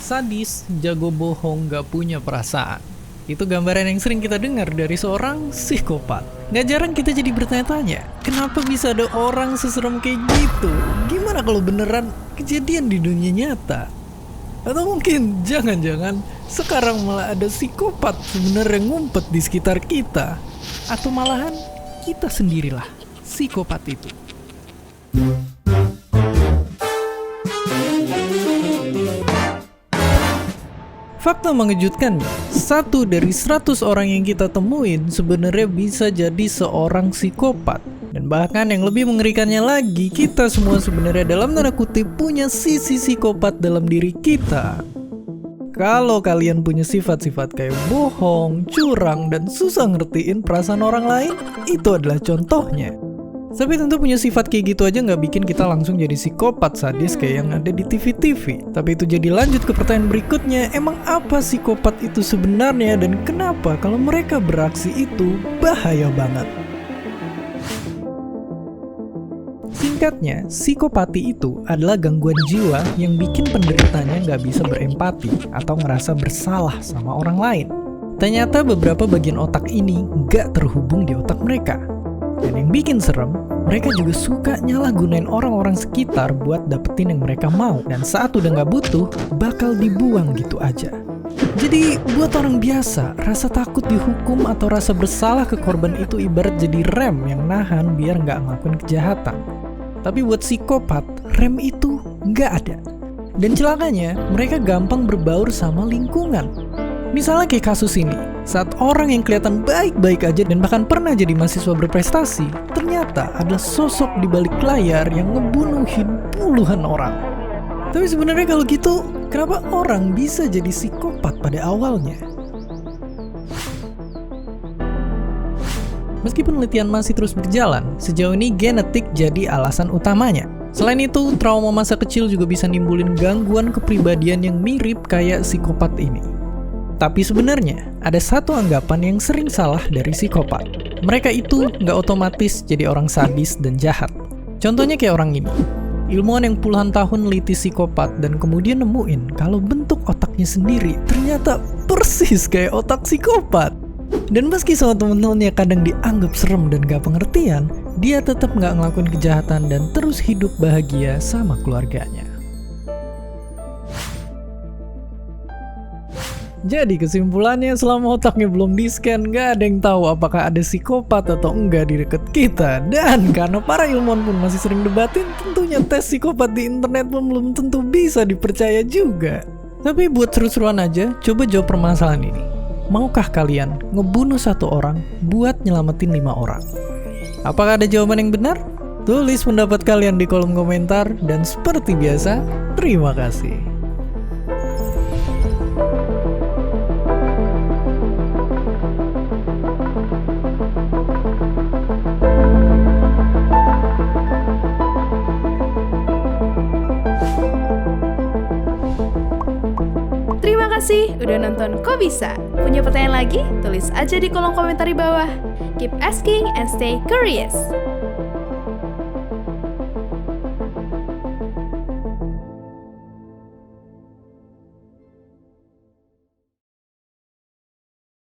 sadis, jago bohong, gak punya perasaan. Itu gambaran yang sering kita dengar dari seorang psikopat. Gak jarang kita jadi bertanya-tanya, kenapa bisa ada orang seserem kayak gitu? Gimana kalau beneran kejadian di dunia nyata? Atau mungkin jangan-jangan sekarang malah ada psikopat sebenarnya ngumpet di sekitar kita? Atau malahan kita sendirilah psikopat itu? Fakta mengejutkan, 1 dari 100 orang yang kita temuin sebenarnya bisa jadi seorang psikopat. Dan bahkan yang lebih mengerikannya lagi, kita semua sebenarnya dalam tanda kutip punya sisi psikopat dalam diri kita. Kalau kalian punya sifat-sifat kayak bohong, curang, dan susah ngertiin perasaan orang lain, itu adalah contohnya. Tapi tentu punya sifat kayak gitu aja nggak bikin kita langsung jadi psikopat sadis kayak yang ada di TV-TV. Tapi itu jadi lanjut ke pertanyaan berikutnya, emang apa psikopat itu sebenarnya dan kenapa kalau mereka beraksi itu bahaya banget? Singkatnya, psikopati itu adalah gangguan jiwa yang bikin penderitanya nggak bisa berempati atau ngerasa bersalah sama orang lain. Ternyata beberapa bagian otak ini nggak terhubung di otak mereka. Dan yang bikin serem, mereka juga suka nyalahgunain orang-orang sekitar buat dapetin yang mereka mau. Dan saat udah nggak butuh, bakal dibuang gitu aja. Jadi buat orang biasa, rasa takut dihukum atau rasa bersalah ke korban itu ibarat jadi rem yang nahan biar nggak ngelakuin kejahatan. Tapi buat psikopat, rem itu nggak ada. Dan celakanya, mereka gampang berbaur sama lingkungan. Misalnya kayak kasus ini, saat orang yang kelihatan baik-baik aja dan bahkan pernah jadi mahasiswa berprestasi, ternyata adalah sosok di balik layar yang ngebunuhin puluhan orang. Tapi sebenarnya kalau gitu, kenapa orang bisa jadi psikopat pada awalnya? Meskipun penelitian masih terus berjalan, sejauh ini genetik jadi alasan utamanya. Selain itu, trauma masa kecil juga bisa nimbulin gangguan kepribadian yang mirip kayak psikopat ini. Tapi sebenarnya, ada satu anggapan yang sering salah dari psikopat. Mereka itu nggak otomatis jadi orang sadis dan jahat. Contohnya kayak orang ini. Ilmuwan yang puluhan tahun neliti psikopat dan kemudian nemuin kalau bentuk otaknya sendiri ternyata persis kayak otak psikopat. Dan meski sama temen-temennya kadang dianggap serem dan gak pengertian, dia tetap gak ngelakuin kejahatan dan terus hidup bahagia sama keluarganya. Jadi kesimpulannya, selama otaknya belum di-scan, gak ada yang tahu apakah ada psikopat atau enggak di dekat kita. Dan karena para ilmuwan pun masih sering debatin, tentunya tes psikopat di internet pun belum tentu bisa dipercaya juga. Tapi buat seru-seruan aja, coba jawab permasalahan ini. Maukah kalian ngebunuh 1 orang buat nyelamatin 5 orang? Apakah ada jawaban yang benar? Tulis pendapat kalian di kolom komentar, dan seperti biasa, terima kasih. Terima kasih udah nonton Kok Bisa? Punya pertanyaan lagi? Tulis aja di kolom komentar di bawah. Keep asking and stay curious.